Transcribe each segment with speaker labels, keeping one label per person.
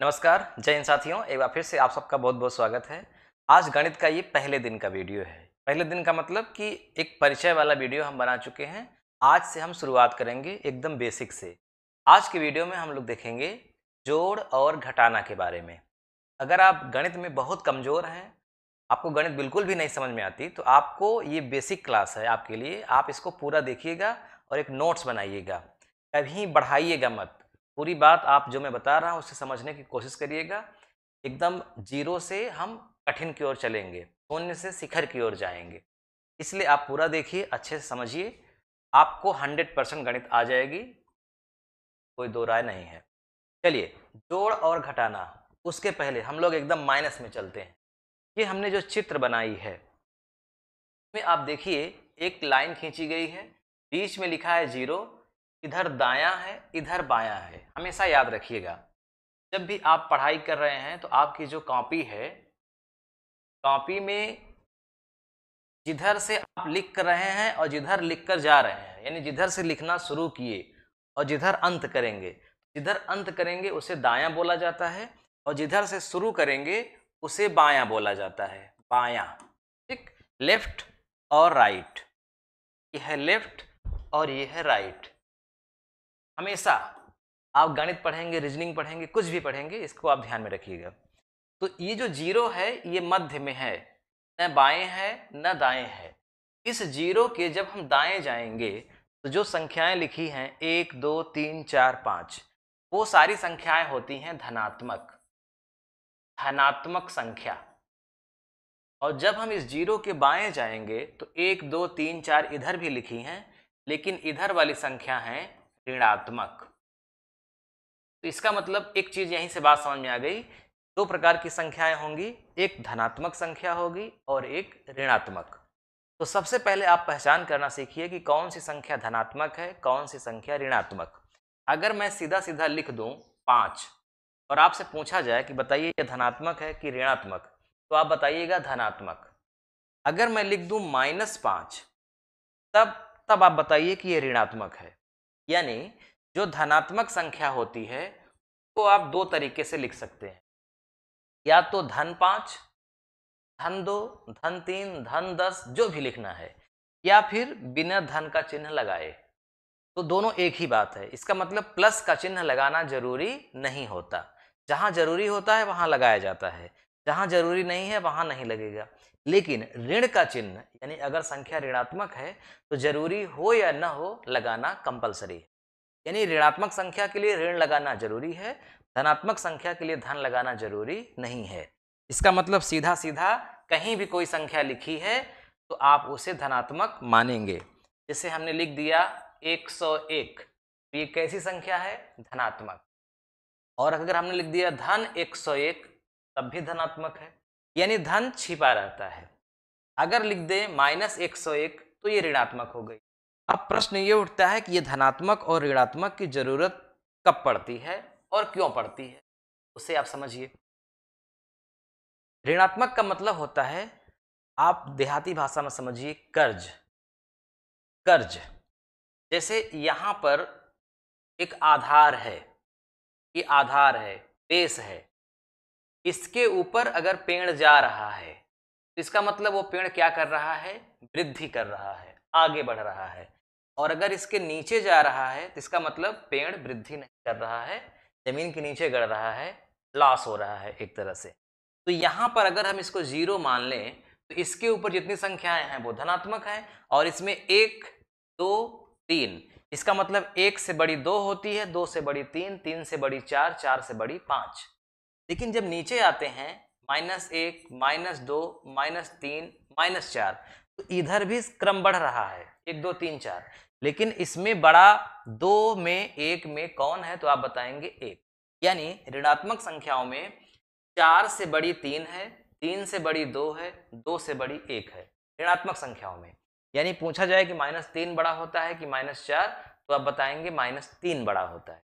Speaker 1: नमस्कार, जय हिंद साथियों। एक बार फिर से आप सबका बहुत बहुत स्वागत है। आज गणित का ये पहले दिन का वीडियो है। पहले दिन का मतलब कि एक परिचय वाला वीडियो हम बना चुके हैं। आज से हम शुरुआत करेंगे एकदम बेसिक से। आज के वीडियो में हम लोग देखेंगे जोड़ और घटाना के बारे में। अगर आप गणित में बहुत कमज़ोर हैं, आपको गणित बिल्कुल भी नहीं समझ में आती, तो आपको ये बेसिक क्लास है आपके लिए। आप इसको पूरा देखिएगा और एक नोट्स बनाइएगा, कभी बढ़ाइएगा मत। पूरी बात आप जो मैं बता रहा हूँ उससे समझने की कोशिश करिएगा। एकदम जीरो से हम कठिन की ओर चलेंगे, शून्य से शिखर की ओर जाएंगे। इसलिए आप पूरा देखिए, अच्छे से समझिए, आपको 100% गणित आ जाएगी, कोई दो राय नहीं है। चलिए, जोड़ और घटाना। उसके पहले हम लोग एकदम माइनस में चलते हैं। ये हमने जो चित्र बनाई है में आप देखिए, एक लाइन खींची गई है, बीच में लिखा है जीरो, इधर दायां है इधर बायां है। हमेशा याद रखिएगा, जब भी आप पढ़ाई कर रहे हैं तो आपकी जो कॉपी है, कॉपी में जिधर से आप लिख कर रहे हैं और जिधर लिख कर जा रहे हैं, यानी जिधर से लिखना शुरू किए और जिधर अंत करेंगे, जिधर अंत करेंगे उसे दायां बोला जाता है और जिधर से शुरू करेंगे उसे बायां बोला जाता है। बायां, ठीक। लेफ्ट और राइट, यह है लेफ्ट और यह है राइट। हमेशा आप गणित पढ़ेंगे, रीजनिंग पढ़ेंगे, कुछ भी पढ़ेंगे, इसको आप ध्यान में रखिएगा। तो ये जो जीरो है ये मध्य में है, न बाएं है न दाएं है। इस जीरो के जब हम दाएं जाएंगे तो जो संख्याएं लिखी हैं 1 2 3 4 5, वो सारी संख्याएं होती हैं धनात्मक, धनात्मक संख्या। और जब हम इस जीरो के बाएं जाएंगे तो 1 2 3 4 इधर भी लिखी हैं, लेकिन इधर वाली संख्या है ऋणात्मक। तो इसका मतलब एक चीज यहीं से बात समझ में आ गई, दो प्रकार की संख्याएं होंगी, एक धनात्मक संख्या होगी और एक ऋणात्मक। तो सबसे पहले आप पहचान करना सीखिए कि कौन सी संख्या धनात्मक है, कौन सी संख्या ऋणात्मक। अगर मैं सीधा सीधा लिख दूं 5 और आपसे पूछा जाए कि बताइए ये धनात्मक है कि ऋणात्मक, तो आप बताइएगा धनात्मक। अगर मैं लिख दूं -5, तब तब आप बताइए कि ये ऋणात्मक है। यानी जो धनात्मक संख्या होती है तो आप दो तरीके से लिख सकते हैं, या तो धन 5, धन 2, धन 3, धन 10, जो भी लिखना है, या फिर बिना धन का चिन्ह लगाए। तो दोनों एक ही बात है। इसका मतलब प्लस का चिन्ह लगाना जरूरी नहीं होता। जहां जरूरी होता है वहां लगाया जाता है, जहां जरूरी नहीं है वहां नहीं लगेगा। लेकिन ऋण का चिन्ह, यानी अगर संख्या ऋणात्मक है तो जरूरी हो या न हो लगाना कंपलसरी है। यानी ऋणात्मक संख्या के लिए ऋण लगाना जरूरी है, धनात्मक संख्या के लिए धन लगाना जरूरी नहीं है। इसका मतलब सीधा सीधा कहीं भी कोई संख्या लिखी है तो आप उसे धनात्मक मानेंगे। जैसे हमने लिख दिया 101, तो ये कैसी संख्या है? धनात्मक। और अगर हमने लिख दिया धन 101, तब भी धनात्मक है, यानी धन छिपा रहता है। अगर लिख दे -101 तो ये ऋणात्मक हो गई। अब प्रश्न ये उठता है कि ये धनात्मक और ऋणात्मक की जरूरत कब पड़ती है और क्यों पड़ती है, उसे आप समझिए। ऋणात्मक का मतलब होता है, आप देहाती भाषा में समझिए, कर्ज। कर्ज जैसे यहां पर एक आधार है, ये आधार है, बेस है, इसके ऊपर अगर पेड़ जा रहा है तो इसका मतलब वो पेड़ क्या कर रहा है? वृद्धि कर रहा है, आगे बढ़ रहा है। और अगर इसके नीचे जा रहा है तो इसका मतलब पेड़ वृद्धि नहीं कर रहा है, जमीन के नीचे गड़ रहा है, लॉस हो रहा है एक तरह से। तो यहां पर अगर हम इसको जीरो मान लें तो इसके ऊपर जितनी संख्याएं हैं वो धनात्मक हैं, और इसमें 1 2 3, इसका मतलब 1 से बड़ी 2 होती है, 2 से बड़ी 3, 3 से बड़ी 4, 4 से बड़ी 5। लेकिन जब नीचे आते हैं -1, -2, -3, -4, तो इधर भी क्रम बढ़ रहा है, 1 2 3 4। लेकिन इसमें बड़ा 2 में 1 में कौन है? तो आप बताएंगे 1। यानी ऋणात्मक संख्याओं में 4 से बड़ी 3 है, 3 से बड़ी 2 है, 2 से बड़ी 1 है ऋणात्मक संख्याओं में। यानी पूछा जाए कि -3 बड़ा होता है कि -4, तो आप बताएंगे -3 बड़ा होता है।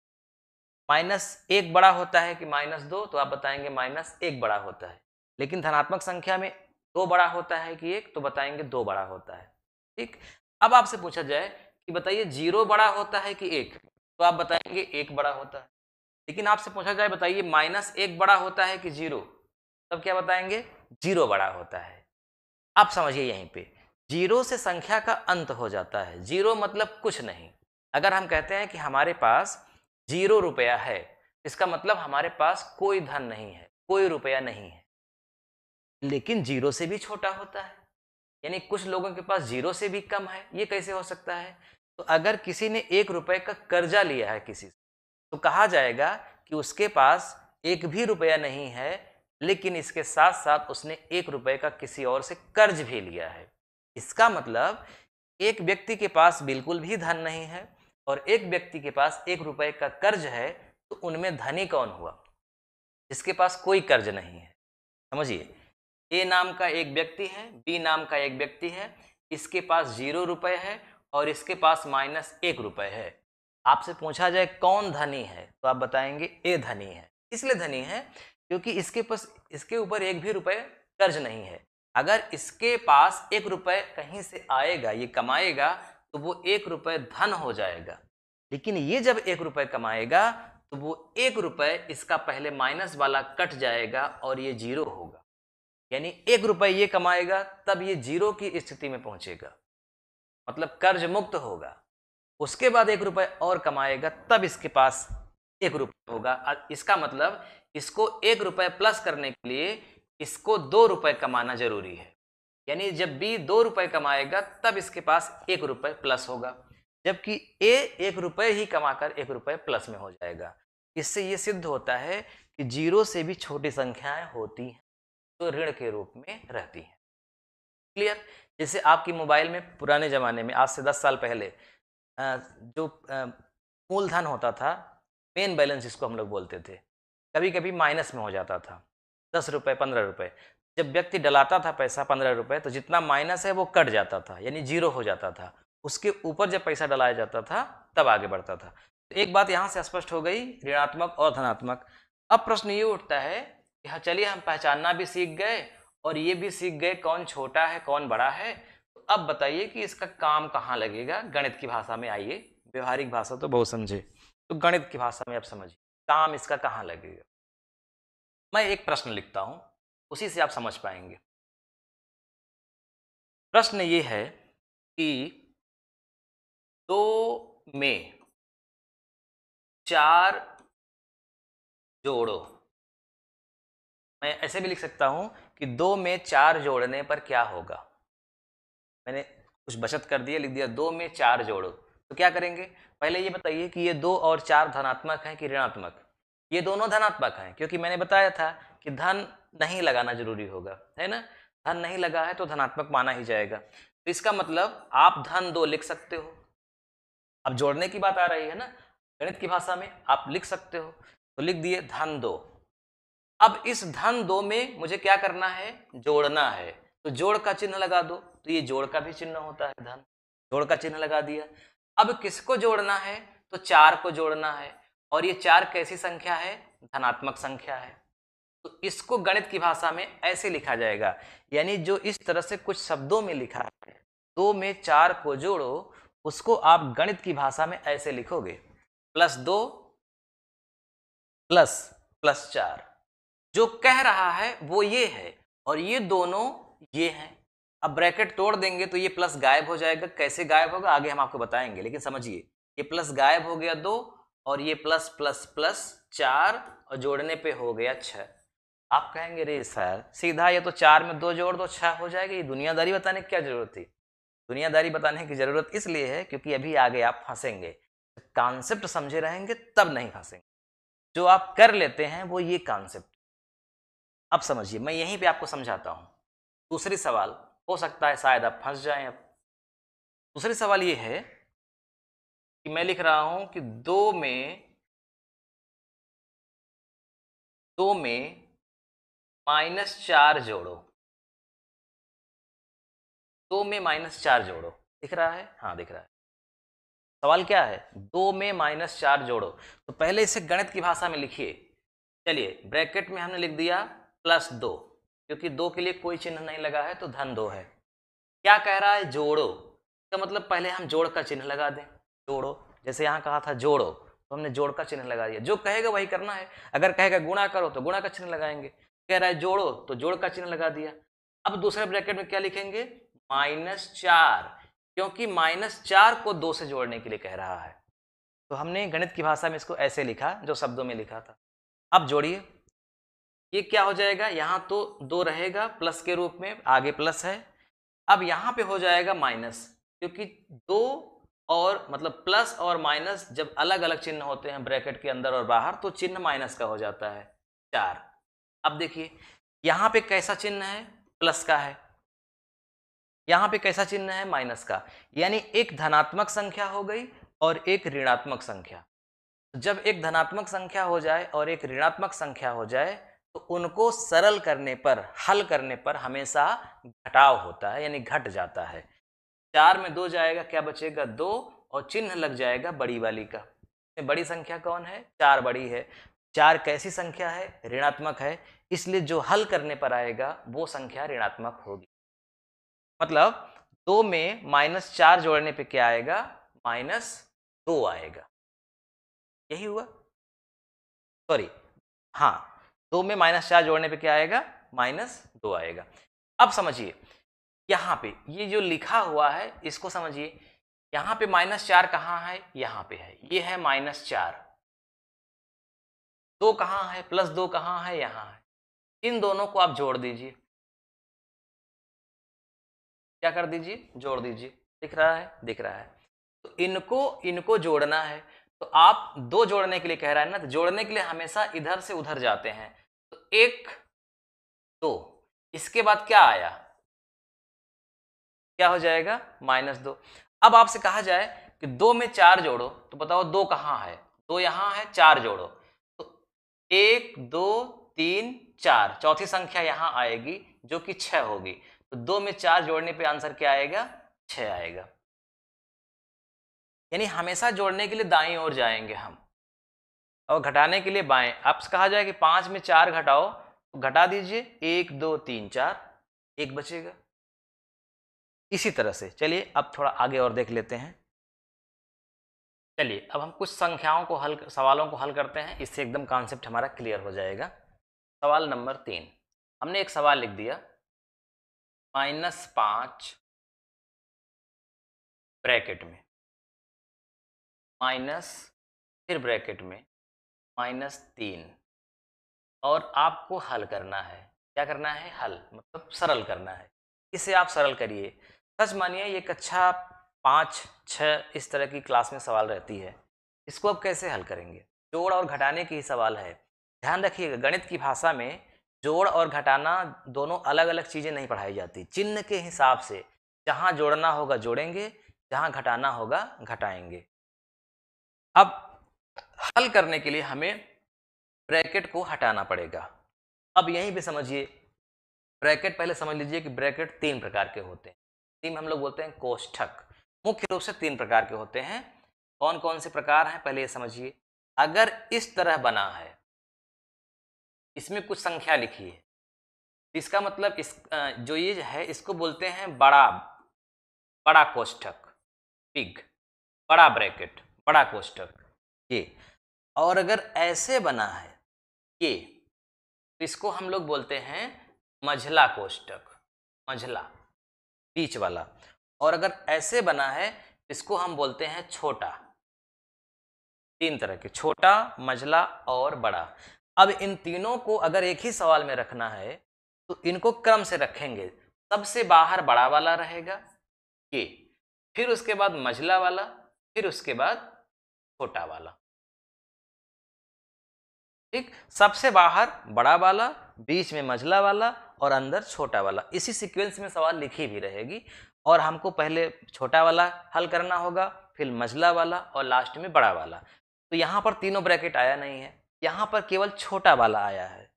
Speaker 1: -1 बड़ा होता है कि -2, तो आप बताएंगे -1 बड़ा होता है। लेकिन धनात्मक संख्या में 2 बड़ा होता है कि 1, तो बताएंगे 2 बड़ा होता है। ठीक। अब आपसे पूछा जाए कि बताइए 0 बड़ा होता है कि 1, तो आप बताएंगे 1 बड़ा होता है। लेकिन आपसे पूछा जाए बताइए -1 बड़ा होता है कि 0, तब क्या बताएंगे? 0 बड़ा होता है। आप समझिए यहीं पे 0 से संख्या का अंत हो जाता है। 0 मतलब कुछ नहीं। अगर हम कहते हैं कि हमारे पास 0 रुपया है, इसका मतलब हमारे पास कोई धन नहीं है, कोई रुपया नहीं है। लेकिन 0 से भी छोटा होता है, यानी कुछ लोगों के पास 0 से भी कम है। ये कैसे हो सकता है? तो अगर किसी ने 1 रुपए का कर्जा लिया है किसी से, तो कहा जाएगा कि उसके पास 1 भी रुपया नहीं है, लेकिन इसके साथ साथ उसने 1 रुपए का किसी और से कर्ज भी लिया है। इसका मतलब एक व्यक्ति के पास बिल्कुल भी धन नहीं है और एक व्यक्ति के पास 1 रुपए का कर्ज है, तो उनमें धनी कौन हुआ? जिसके पास कोई कर्ज नहीं है। समझिए, ए नाम का एक व्यक्ति है, बी नाम का एक व्यक्ति है, इसके पास 0 रुपए है और इसके पास -1 रुपए है। आपसे पूछा जाए कौन धनी है, तो आप बताएंगे ए धनी है। इसलिए धनी है क्योंकि इसके ऊपर 1 भी रुपए कर्ज नहीं है। अगर इसके पास 1 रुपए कहीं से आएगा, ये कमाएगा, तो वो 1 रुपए धन हो जाएगा। लेकिन ये जब 1 रुपए कमाएगा, तो वो 1 रुपए इसका पहले माइनस वाला कट जाएगा और ये 0 होगा। यानी 1 रुपए ये कमाएगा, तब ये 0 की स्थिति में पहुंचेगा, मतलब कर्ज मुक्त होगा। उसके बाद 1 रुपए और कमाएगा, तब इसके पास 1 रुपए होगा। इसका मतलब इसको 1 रुपए प्लस करने के लिए इसको 2 रुपए कमाना जरूरी है। यानी जब बी 2 रुपए कमाएगा, तब इसके पास 1 रुपए प्लस होगा, जबकि ए 1 रुपए ही कमाकर 1 रुपए प्लस में हो जाएगा। इससे ये सिद्ध होता है कि 0 से भी छोटी संख्याएं होती हैं तो ऋण के रूप में रहती हैं। क्लियर? जैसे आपकी मोबाइल में पुराने ज़माने में, आज से 10 साल पहले, जो मूलधन होता था, मेन बैलेंस जिसको हम लोग बोलते थे, कभी कभी माइनस में हो जाता था, 10 रुपये 15 रुपये। जब व्यक्ति डलाता था पैसा 15 रुपये, तो जितना माइनस है वो कट जाता था, यानी 0 हो जाता था। उसके ऊपर जब पैसा डलाया जाता था तब आगे बढ़ता था। तो एक बात यहाँ से स्पष्ट हो गई, ऋणात्मक और धनात्मक। अब प्रश्न ये उठता है कि हाँ, चलिए हम पहचानना भी सीख गए और ये भी सीख गए कौन छोटा है कौन बड़ा है। तो अब बताइए कि इसका काम कहाँ लगेगा गणित की भाषा में। आइए, व्यवहारिक भाषा तो बहुत समझे, तो गणित की भाषा में अब समझिए काम इसका कहाँ लगेगा। मैं एक प्रश्न लिखता हूं, उसी से आप समझ पाएंगे। प्रश्न ये है कि 2 में 4 जोड़ो। मैं ऐसे भी लिख सकता हूं कि 2 में 4 जोड़ने पर क्या होगा। मैंने कुछ बचत कर दिया, लिख दिया 2 में 4 जोड़ो। तो क्या करेंगे, पहले ये बताइए कि ये 2 और 4 धनात्मक हैं कि ऋणात्मक? ये दोनों धनात्मक हैं, क्योंकि मैंने बताया था कि धन नहीं लगाना जरूरी होगा, है ना। धन नहीं लगा है तो धनात्मक माना ही जाएगा। तो इसका मतलब आप धन 2 लिख सकते हो। अब जोड़ने की बात आ रही है ना, गणित की भाषा में आप लिख सकते हो, तो लिख दिए धन 2। अब इस धन 2 में मुझे क्या करना है, जोड़ना है। तो जोड़ का चिन्ह लगा दो, तो ये जोड़ का भी चिन्ह होता है धन, जोड़ का चिन्ह लगा दिया। अब किसको जोड़ना है, तो 4 को जोड़ना है, और ये 4 कैसी संख्या है, धनात्मक संख्या है। तो इसको गणित की भाषा में ऐसे लिखा जाएगा, यानी जो इस तरह से कुछ शब्दों में लिखा है 2 में 4 को जोड़ो, उसको आप गणित की भाषा में ऐसे लिखोगे +2 + 4। जो कह रहा है वो ये है और ये दोनों ये हैं। अब ब्रैकेट तोड़ देंगे तो ये प्लस गायब हो जाएगा। कैसे गायब होगा आगे हम आपको बताएंगे, लेकिन समझिए ये प्लस गायब हो गया 2 और ये प्लस प्लस प्लस 4 और जोड़ने पे हो गया 6। आप कहेंगे रे सर सीधा ये तो 4 में 2 जोड़ दो 6 हो जाएगा, ये दुनियादारी बताने की क्या जरूरत थी? दुनियादारी बताने की जरूरत इसलिए है क्योंकि अभी आगे आप फंसेंगे, कॉन्सेप्ट समझे रहेंगे तब नहीं फंसेंगे। जो आप कर लेते हैं वो ये कॉन्सेप्ट। अब समझिए, मैं यहीं पे आपको समझाता हूं। दूसरी सवाल हो सकता है शायद आप फंस जाएं। अब दूसरी सवाल ये है कि मैं लिख रहा हूं कि 2 में -4 जोड़ो। 2 में -4 जोड़ो, दिख रहा है? हाँ दिख रहा है। सवाल क्या है, 2 में -4 जोड़ो। तो पहले इसे गणित की भाषा में लिखिए। चलिए ब्रैकेट में हमने लिख दिया +2, क्योंकि 2 के लिए कोई चिन्ह नहीं लगा है तो धन 2 है। क्या कह रहा है, जोड़ो। इसका मतलब पहले हम जोड़ का चिन्ह लगा दें, जोड़ो। जैसे यहाँ कहा था जोड़ो, तो हमने जोड़ का चिन्ह लगा दिया। जो कहेगा वही करना है। अगर कहेगा गुणा करो तो गुणा का चिन्ह लगाएंगे, कह रहा है जोड़ो तो जोड़ का चिन्ह लगा दिया। अब दूसरे ब्रैकेट में क्या लिखेंगे, -4, क्योंकि -4 को 2 से जोड़ने के लिए कह रहा है। तो हमने गणित की भाषा में इसको ऐसे लिखा जो शब्दों में लिखा था। अब जोड़िए, ये क्या हो जाएगा, यहां तो 2 रहेगा प्लस के रूप में, आगे प्लस है। अब यहां पे हो जाएगा माइनस, क्योंकि 2 और मतलब प्लस और माइनस जब अलग अलग चिन्ह होते हैं ब्रैकेट के अंदर और बाहर तो चिन्ह माइनस का हो जाता है 4। अब देखिए यहां पे कैसा चिन्ह है, प्लस का है, यहां पे कैसा चिन्ह है, माइनस का, यानी एक धनात्मक संख्या हो गई और एक ऋणात्मक संख्या। जब एक धनात्मक संख्या हो जाए और एक ऋणात्मक संख्या हो जाए तो उनको सरल करने पर, हल करने पर हमेशा घटाव होता है, यानी घट जाता है। 4 में 2 जाएगा, क्या बचेगा 2, और चिन्ह लग जाएगा बड़ी वाली का। बड़ी संख्या कौन है, 4 बड़ी है। 4 कैसी संख्या है, ऋणात्मक है, इसलिए जो हल करने पर आएगा वो संख्या ऋणात्मक होगी। मतलब 2 में -4 जोड़ने पे क्या आएगा, -2 आएगा। यही हुआ, सॉरी, हाँ, 2 में -4 जोड़ने पे क्या आएगा, -2 आएगा। अब समझिए यहाँ पे ये जो लिखा हुआ है इसको समझिए, यहाँ पे -4 कहाँ है, यहाँ पे है, ये है -4, 2 कहाँ है, +2 कहाँ है, यहाँ है। इन दोनों को आप जोड़ दीजिए, क्या कर दीजिए, जोड़ दीजिए। दिख रहा है, दिख रहा है। तो इनको जोड़ना है, तो आप 2 जोड़ने के लिए कह रहा है ना, तो जोड़ने के लिए हमेशा इधर से उधर जाते हैं। तो 1 2, इसके बाद क्या आया, क्या हो जाएगा, -2। अब आपसे कहा जाए कि 2 में 4 जोड़ो, तो बताओ 2 कहाँ है, 2 यहाँ है, 4 जोड़ो, तो 1 2 3 4, चौथी संख्या यहाँ आएगी जो कि 6 होगी। तो 2 में 4 जोड़ने पे आंसर क्या आएगा, 6 आएगा। यानी हमेशा जोड़ने के लिए दाईं ओर जाएंगे हम, और घटाने के लिए बाएं। आपसे कहा जाए कि 5 में 4 घटाओ, तो घटा दीजिए, 1 2 3 4, 1 बचेगा। इसी तरह से चलिए अब थोड़ा आगे और देख लेते हैं। चलिए अब हम कुछ संख्याओं को हल, सवालों को हल करते हैं, इससे एकदम कॉन्सेप्ट हमारा क्लियर हो जाएगा। सवाल नंबर 3, हमने एक सवाल लिख दिया, -5 ब्रैकेट में, माइनस, फिर ब्रैकेट में -3, और आपको हल करना है। क्या करना है, हल मतलब सरल करना है। इसे आप सरल करिए। सच मानिए ये कक्षा 5 6 इस तरह की क्लास में सवाल रहती है, इसको अब कैसे हल करेंगे, जोड़ और घटाने की ही सवाल है। ध्यान रखिएगा, गणित की भाषा में जोड़ और घटाना दोनों अलग अलग चीज़ें नहीं पढ़ाई जाती। चिन्ह के हिसाब से जहाँ जोड़ना होगा जोड़ेंगे, जहाँ घटाना होगा घटाएंगे। अब हल करने के लिए हमें ब्रैकेट को हटाना पड़ेगा। अब यहीं पे समझिए, ब्रैकेट पहले समझ लीजिए कि ब्रैकेट 3 प्रकार के होते हैं। 3 हम लोग बोलते हैं कोष्ठक। मुख्य रूप से 3 प्रकार के होते हैं। कौन कौन से प्रकार हैं पहले ये समझिए। अगर इस तरह बना है, इसमें कुछ संख्या लिखी है, इसका मतलब इस जो ये है इसको बोलते हैं बड़ा बड़ा कोष्ठक, बिग, बड़ा ब्रैकेट, बड़ा कोष्ठक ये। और अगर ऐसे बना है ये, तो इसको हम लोग बोलते हैं मझला कोष्ठक, मझला, बीच वाला। और अगर ऐसे बना है इसको हम बोलते हैं छोटा। 3 तरह के, छोटा, मझला और बड़ा। अब इन तीनों को अगर एक ही सवाल में रखना है तो इनको क्रम से रखेंगे। सबसे बाहर बड़ा वाला रहेगा ये, फिर उसके बाद मझला वाला, फिर उसके बाद छोटा वाला। ठीक, सबसे बाहर बड़ा वाला, बीच में मझला वाला और अंदर छोटा वाला। इसी सीक्वेंस में सवाल लिखी भी रहेगी, और हमको पहले छोटा वाला हल करना होगा, फिर मझला वाला और लास्ट में बड़ा वाला। तो यहाँ पर तीनों ब्रैकेट आया नहीं है, यहाँ पर केवल छोटा वाला आया है,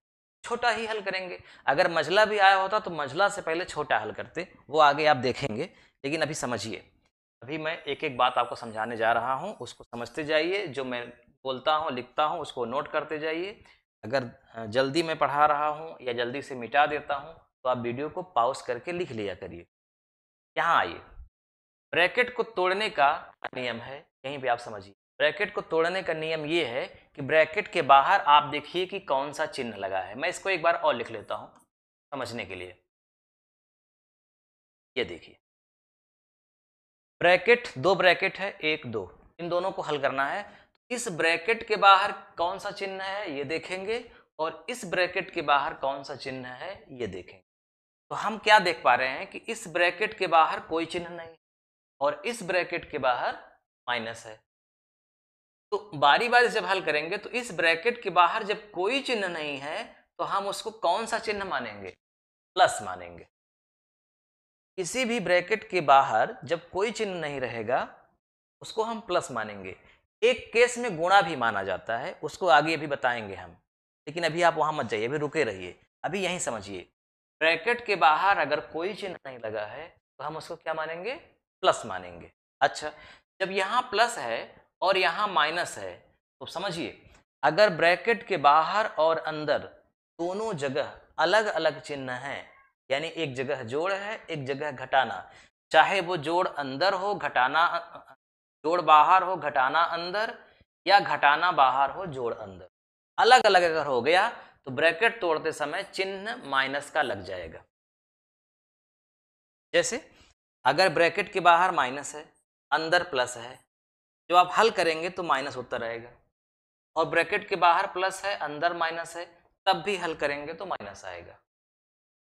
Speaker 1: छोटा ही हल करेंगे। अगर मझला भी आया होता तो मझला से पहले छोटा हल करते, वो आगे आप देखेंगे। लेकिन अभी समझिए, अभी मैं एक एक बात आपको समझाने जा रहा हूँ, उसको समझते जाइए। जो मैं बोलता हूँ लिखता हूँ उसको नोट करते जाइए। अगर जल्दी मैं पढ़ा रहा हूँ या जल्दी से मिटा देता हूँ तो आप वीडियो को पॉज करके लिख लिया करिए। यहाँ आइए, ब्रैकेट को तोड़ने का नियम है, यहीं पे आप समझिए। ब्रैकेट को तोड़ने का नियम ये है कि ब्रैकेट के बाहर आप देखिए कि कौन सा चिन्ह लगा है। मैं इसको एक बार और लिख लेता हूं समझने के लिए। ये देखिए, ब्रैकेट, दो ब्रैकेट है, एक दो, इन दोनों को हल करना है। इस ब्रैकेट के बाहर कौन सा चिन्ह है ये देखेंगे, और इस ब्रैकेट के बाहर कौन सा चिन्ह है ये देखेंगे। तो हम क्या देख पा रहे हैं कि इस ब्रैकेट के बाहर कोई चिन्ह नहीं और इस ब्रैकेट के बाहर माइनस है। तो बारी बारी जब हल करेंगे तो इस ब्रैकेट के बाहर जब कोई चिन्ह नहीं है तो हम उसको कौन सा चिन्ह मानेंगे? प्लस मानेंगे। किसी भी ब्रैकेट के बाहर जब कोई चिन्ह नहीं रहेगा उसको हम प्लस मानेंगे। एक केस में गुणा भी माना जाता है, उसको आगे अभी बताएंगे हम, लेकिन अभी आप वहां मत जाइए, अभी रुके रहिए, अभी यहीं समझिए। ब्रैकेट के बाहर अगर कोई चिन्ह नहीं लगा है तो हम उसको क्या मानेंगे? प्लस मानेंगे। अच्छा, जब यहाँ प्लस है और यहाँ माइनस है तो समझिए, अगर ब्रैकेट के बाहर और अंदर दोनों जगह अलग अलग चिन्ह हैं, यानी एक जगह जोड़ है एक जगह घटाना, चाहे वो जोड़ अंदर हो घटाना, जोड़ बाहर हो घटाना अंदर, या घटाना बाहर हो जोड़ अंदर, अलग अलग अगर हो गया तो ब्रैकेट तोड़ते समय चिन्ह माइनस का लग जाएगा। जैसे अगर ब्रैकेट के बाहर माइनस है अंदर प्लस है, जो आप हल करेंगे तो माइनस उत्तर आएगा, और ब्रैकेट के बाहर प्लस है अंदर माइनस है तब भी हल करेंगे तो माइनस आएगा।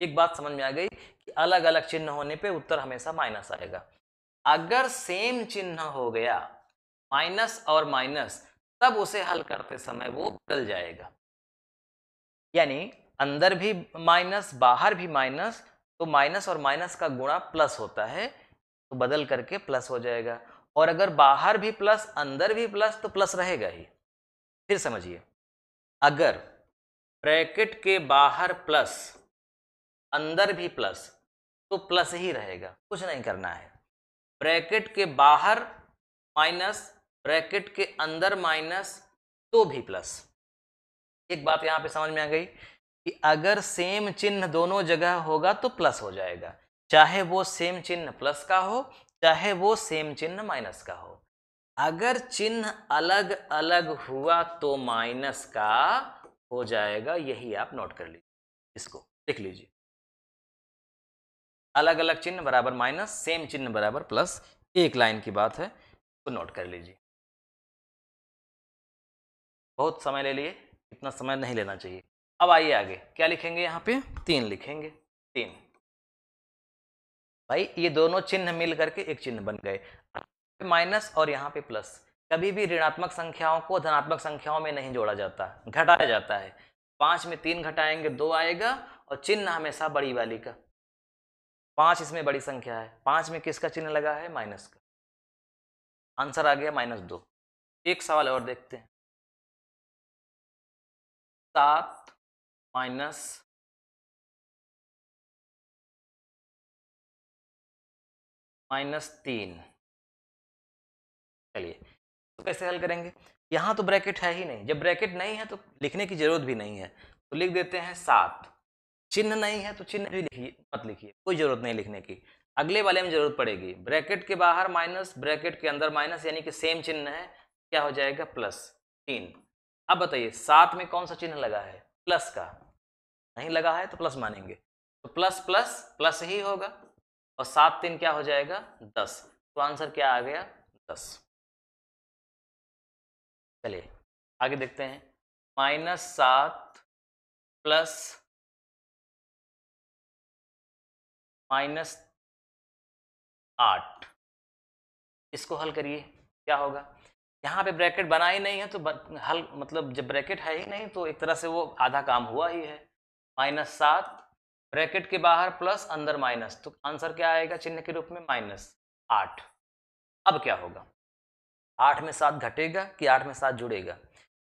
Speaker 1: एक बात समझ में आ गई कि अलग अलग चिन्ह होने पे उत्तर हमेशा माइनस आएगा। अगर सेम चिन्ह हो गया माइनस और माइनस, तब उसे हल करते समय वो बदल जाएगा, यानी अंदर भी माइनस बाहर भी माइनस, तो माइनस और माइनस का गुणा प्लस होता है तो बदल करके प्लस हो जाएगा। और अगर बाहर भी प्लस अंदर भी प्लस तो प्लस रहेगा ही। फिर समझिए, अगर ब्रैकेट के बाहर प्लस अंदर भी प्लस तो प्लस ही रहेगा, कुछ नहीं करना है। ब्रैकेट के बाहर माइनस ब्रैकेट के अंदर माइनस तो भी प्लस। एक बात यहां पे समझ में आ गई कि अगर सेम चिन्ह दोनों जगह होगा तो प्लस हो जाएगा, चाहे वो सेम चिन्ह प्लस का हो चाहे वो सेम चिन्ह माइनस का हो। अगर चिन्ह अलग अलग हुआ तो माइनस का हो जाएगा, यही आप नोट कर लीजिए, इसको लिख लीजिए। अलग अलग चिन्ह बराबर माइनस, सेम चिन्ह बराबर प्लस, एक लाइन की बात है तो नोट कर लीजिए। बहुत समय ले लिए, इतना समय नहीं लेना चाहिए। अब आइए आगे, क्या लिखेंगे यहाँ पे? 3 लिखेंगे। 3 भाई, ये दोनों चिन्ह मिल करके एक चिन्ह बन गए, माइनस और यहाँ पे प्लस। कभी भी ऋणात्मक संख्याओं को धनात्मक संख्याओं में नहीं जोड़ा जाता, घटाया जाता है। 5 में 3 घटाएंगे 2 आएगा, और चिन्ह हमेशा बड़ी वाली का। 5 इसमें बड़ी संख्या है, 5 में किसका चिन्ह लगा है? माइनस का। आंसर आ गया -2। एक सवाल और देखते हैं। 7 माइनस -3। चलिए, तो कैसे हल करेंगे? यहाँ तो ब्रैकेट है ही नहीं, जब ब्रैकेट नहीं है तो लिखने की जरूरत भी नहीं है, तो लिख देते हैं 7। चिन्ह नहीं है तो चिन्ह भी लिखिए, मत लिखिए, कोई जरूरत नहीं लिखने की। अगले वाले में जरूरत पड़ेगी। ब्रैकेट के बाहर माइनस ब्रैकेट के अंदर माइनस, यानी कि सेम चिन्ह है, क्या हो जाएगा? +3। अब बताइए 7 में कौन सा चिन्ह लगा है? प्लस का। नहीं लगा है तो प्लस मानेंगे, तो प्लस प्लस प्लस ही होगा, और 7 3 क्या हो जाएगा? 10। तो आंसर क्या आ गया? 10। चलिए आगे देखते हैं। -7 प्लस -8, इसको हल करिए, क्या होगा? यहाँ पे ब्रैकेट बना ही नहीं है तो हल मतलब जब ब्रैकेट है ही नहीं तो एक तरह से वो आधा काम हुआ ही है। -7 ब्रैकेट के बाहर प्लस अंदर माइनस, तो आंसर क्या आएगा चिन्ह के रूप में? -8। अब क्या होगा? 8 में 7 घटेगा कि 8 में 7 जुड़ेगा?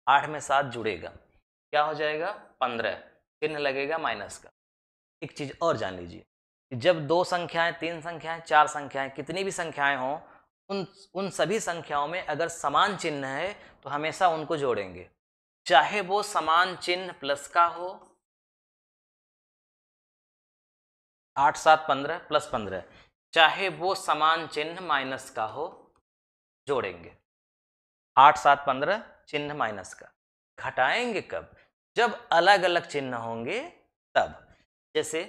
Speaker 1: 8 में 7 जुड़ेगा, क्या हो जाएगा? 15, चिन्ह लगेगा माइनस का। एक चीज और जान लीजिए कि जब 2 संख्याएं 3 संख्याएं 4 संख्याएं कितनी भी संख्याएं हों, उन सभी संख्याओं में अगर समान चिन्ह है तो हमेशा उनको जोड़ेंगे, चाहे वो समान चिन्ह प्लस का हो। 8 7 15 + 15, चाहे वो समान चिन्ह माइनस का हो, जोड़ेंगे। 8 7 15 चिन्ह माइनस का। घटाएंगे कब? जब अलग अलग चिन्ह होंगे तब। जैसे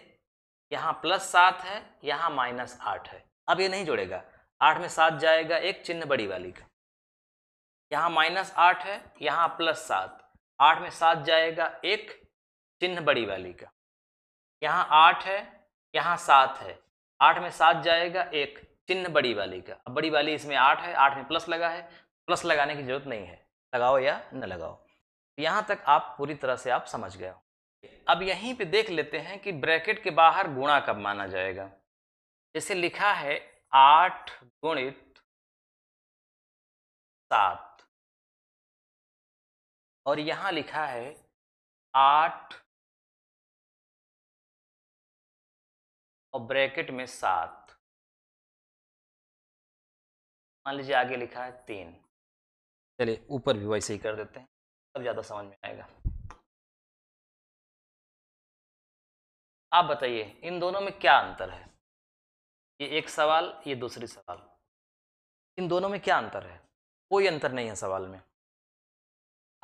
Speaker 1: यहाँ +7 है, यहाँ -8 है, अब ये नहीं जुड़ेगा। 8 में 7 जाएगा, एक चिन्ह बड़ी वाली का। यहाँ -8 है, यहाँ +7, 8 में 7 जाएगा, एक चिन्ह बड़ी वाली का। यहाँ 8 है, यहाँ 7 है, 8 में 7 जाएगा, एक चिन्ह बड़ी वाली का। अब बड़ी वाली इसमें 8 है, 8 में प्लस लगा है, प्लस लगाने की जरूरत नहीं है, लगाओ या न लगाओ। यहाँ तक आप पूरी तरह से आप समझ गए हो। अब यहीं पे देख लेते हैं कि ब्रैकेट के बाहर गुणा कब माना जाएगा। जैसे लिखा है 8 गुणित 7 और यहाँ लिखा है 8 और ब्रैकेट में 7। मान लीजिए आगे लिखा है 3। चलिए ऊपर भी वैसे ही कर देते हैं, तब ज़्यादा समझ में आएगा। आप बताइए इन दोनों में क्या अंतर है? ये एक सवाल, ये दूसरी सवाल। इन दोनों में क्या अंतर है? कोई अंतर नहीं है सवाल में।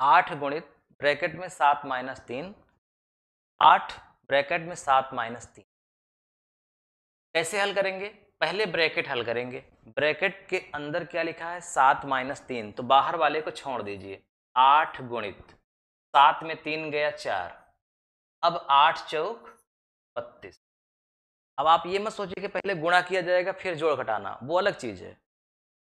Speaker 1: 8 गुणित ब्रैकेट में 7 माइनस 3, 8 ब्रैकेट में 7 माइनस 3। कैसे हल करेंगे? पहले ब्रैकेट हल करेंगे। ब्रैकेट के अंदर क्या लिखा है? 7 माइनस 3, तो बाहर वाले को छोड़ दीजिए। 8 गुणित 7 में 3 गया 4, अब 8 चौक 32। अब आप ये मत सोचिए कि पहले गुणा किया जाएगा फिर जोड़ घटाना, वो अलग चीज़ है।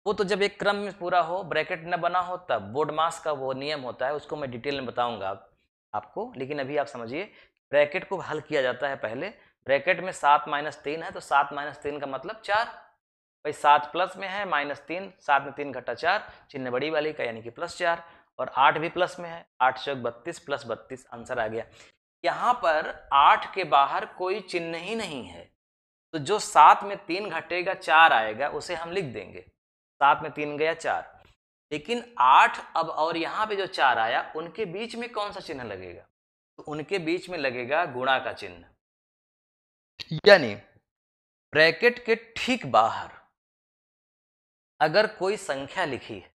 Speaker 1: वो तो जब एक क्रम में पूरा हो, ब्रैकेट न बना हो तब। बोर्ड मास का वो नियम होता है, उसको मैं डिटेल में बताऊंगा आपको, लेकिन अभी आप समझिए ब्रैकेट को हल किया जाता है पहले। ब्रैकेट में 7 माइनस 3 है, तो 7 माइनस 3 का मतलब 4। भाई 7 प्लस में है, -3, 7 में 3 घटा 4, चिन्ह बड़ी वाली का यानी कि +4, और 8 भी प्लस में है, 8 चौक 32 + 32 आंसर आ गया। यहाँ पर 8 के बाहर कोई चिन्ह ही नहीं है, तो जो 7 में 3 घटेगा 4 आएगा, उसे हम लिख देंगे। 7 में 3 गया 4, लेकिन 8 अब और यहाँ पे जो 4 आया, उनके बीच में कौन सा चिन्ह लगेगा? तो उनके बीच में लगेगा गुणा का चिन्ह। यानी ब्रैकेट के ठीक बाहर अगर कोई संख्या लिखी है,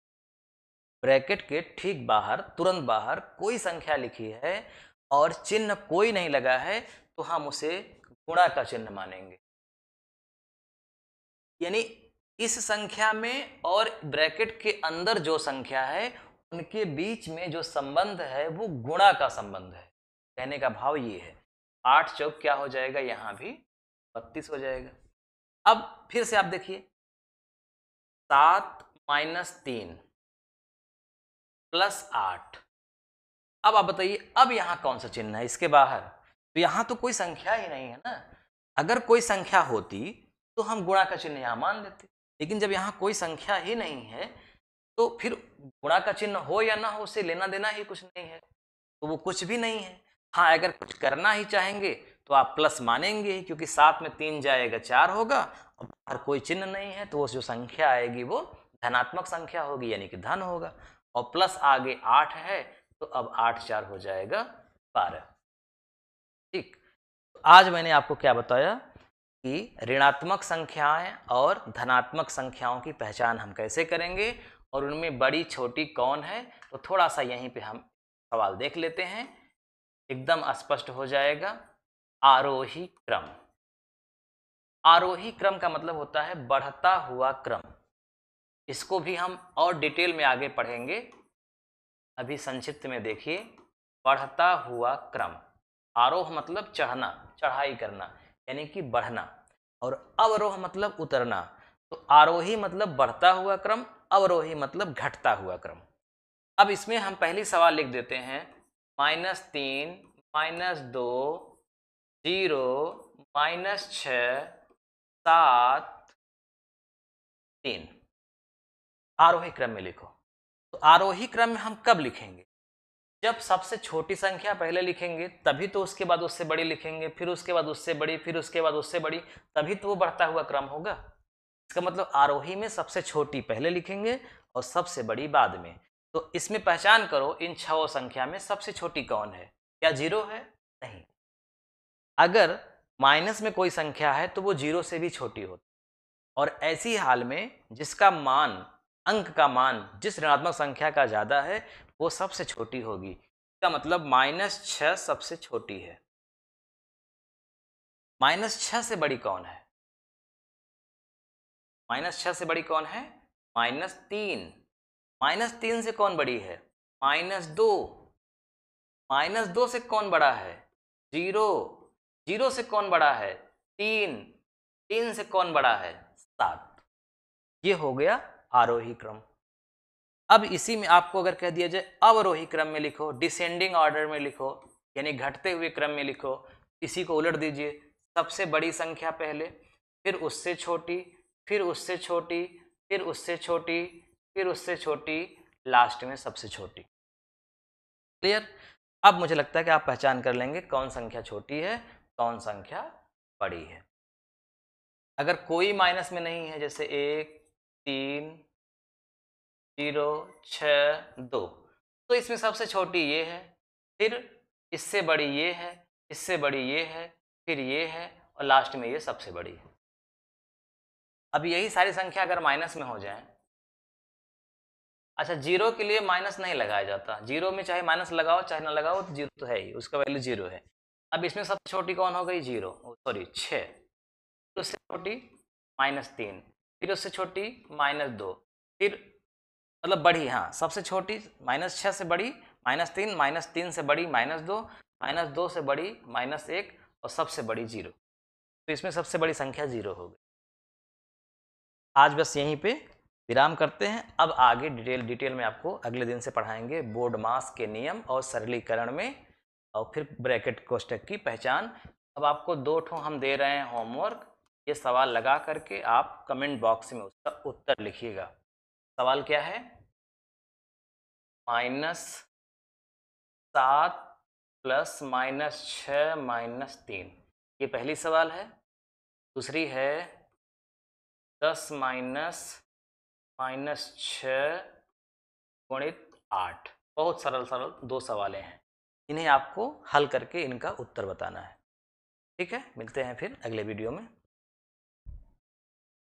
Speaker 1: ब्रैकेट के ठीक बाहर, तुरंत बाहर कोई संख्या लिखी है और चिन्ह कोई नहीं लगा है, तो हम उसे गुणा का चिन्ह मानेंगे। यानी इस संख्या में और ब्रैकेट के अंदर जो संख्या है, उनके बीच में जो संबंध है वो गुणा का संबंध है। कहने का भाव ये है। 8 चौक क्या हो जाएगा? यहाँ भी 32 हो जाएगा। अब फिर से आप देखिए, 7 माइनस 3 प्लस 8। अब आप बताइए, अब यहाँ कौन सा चिन्ह है इसके बाहर? तो यहाँ तो कोई संख्या ही नहीं है ना। अगर कोई संख्या होती तो हम गुणा का चिन्ह यहाँ मान लेते, लेकिन जब यहाँ कोई संख्या ही नहीं है, तो फिर गुणा का चिन्ह हो या ना हो, उससे लेना देना ही कुछ नहीं है, तो वो कुछ भी नहीं है। हाँ, अगर कुछ करना ही चाहेंगे तो आप प्लस मानेंगे ही, क्योंकि 7 में 3 जाएगा 4 होगा, और बाहर कोई चिन्ह नहीं है, तो वो जो संख्या आएगी वो धनात्मक संख्या होगी, यानी कि धन होगा। और प्लस आगे 8 है, तो अब 8 4 हो जाएगा 12। ठीक, आज मैंने आपको क्या बताया कि ऋणात्मक संख्याएं और धनात्मक संख्याओं की पहचान हम कैसे करेंगे, और उनमें बड़ी छोटी कौन है। तो थोड़ा सा यहीं पे हम सवाल देख लेते हैं, एकदम स्पष्ट हो जाएगा। आरोही क्रम। आरोही क्रम का मतलब होता है बढ़ता हुआ क्रम। इसको भी हम और डिटेल में आगे पढ़ेंगे, अभी संक्षिप्त में देखिए। बढ़ता हुआ क्रम। आरोह मतलब चढ़ना, चढ़ाई करना, यानी कि बढ़ना, और अवरोह मतलब उतरना। तो आरोही मतलब बढ़ता हुआ क्रम, अवरोही मतलब घटता हुआ क्रम। अब इसमें हम पहली सवाल लिख देते हैं, -3 -2 0 -6 7 3। आरोही क्रम में लिखो। तो आरोही क्रम में हम कब लिखेंगे? जब सबसे छोटी संख्या पहले लिखेंगे, तभी तो उसके बाद उससे बड़ी लिखेंगे, फिर उसके बाद उससे बड़ी, फिर उसके बाद उससे बड़ी, तभी तो वो बढ़ता हुआ क्रम होगा। इसका मतलब आरोही में सबसे छोटी पहले लिखेंगे और सबसे बड़ी बाद में। तो इसमें पहचान करो, इन 6 संख्या में सबसे छोटी कौन है? क्या 0 है? नहीं। अगर माइनस में कोई संख्या है तो वो 0 से भी छोटी होती है, और ऐसी हाल में जिसका मान अंक का मान जिस ऋणात्मक संख्या का ज़्यादा है वो सबसे छोटी होगी। इसका मतलब -6 सबसे छोटी है। -6 से बड़ी कौन है? -6 से बड़ी कौन है? -3। -3 से कौन बड़ी है? -2। -2 से कौन बड़ा है? 0। 0 से कौन बड़ा है? 3। 3 से कौन बड़ा है? 7। ये हो गया आरोही क्रम। अब इसी में आपको अगर कह दिया जाए अवरोही क्रम में लिखो, डिसेंडिंग ऑर्डर में लिखो, यानी घटते हुए क्रम में लिखो, इसी को उलट दीजिए। सबसे बड़ी संख्या पहले, फिर उससे छोटी, फिर उससे छोटी, फिर उससे छोटी, फिर उससे छोटी, लास्ट में सबसे छोटी। क्लियर? अब मुझे लगता है कि आप पहचान कर लेंगे कौन संख्या छोटी है, कौन संख्या बड़ी है। अगर कोई माइनस में नहीं है, जैसे 1, 3, 0, 6, 2, तो इसमें सबसे छोटी ये है, फिर इससे बड़ी ये है, इससे बड़ी ये है, फिर ये है, और लास्ट में ये सबसे बड़ी है। अब यही सारी संख्या अगर माइनस में हो जाए, अच्छा 0 के लिए माइनस नहीं लगाया जाता, 0 में चाहे माइनस लगाओ चाहे ना लगाओ तो 0 तो है ही, उसका वैल्यू 0 है। अब इसमें सबसे छोटी कौन हो गई? 0, सॉरी 6, फिर उससे छोटी -3, फिर उससे छोटी -2, फिर मतलब बड़ी, हाँ सबसे छोटी -6 से बड़ी -3, -3 से बड़ी -2, -2 से बड़ी -1, और सबसे बड़ी 0। तो इसमें सबसे बड़ी संख्या 0 हो गई। आज बस यहीं पे विराम करते हैं। अब आगे डिटेल में आपको अगले दिन से पढ़ाएंगे बोर्ड मास के नियम और सरलीकरण में, और फिर ब्रैकेट कोष्ठक की पहचान। अब आपको 2 ठो हम दे रहे हैं होमवर्क, ये सवाल लगा करके आप कमेंट बॉक्स में उसका उत्तर लिखिएगा। सवाल क्या है? -7 प्लस -6 -3, ये पहली सवाल है। दूसरी है 10 -6 गुणित 8। बहुत सरल सरल 2 सवालें हैं, इन्हें आपको हल करके इनका उत्तर बताना है। ठीक है, मिलते हैं फिर अगले वीडियो में।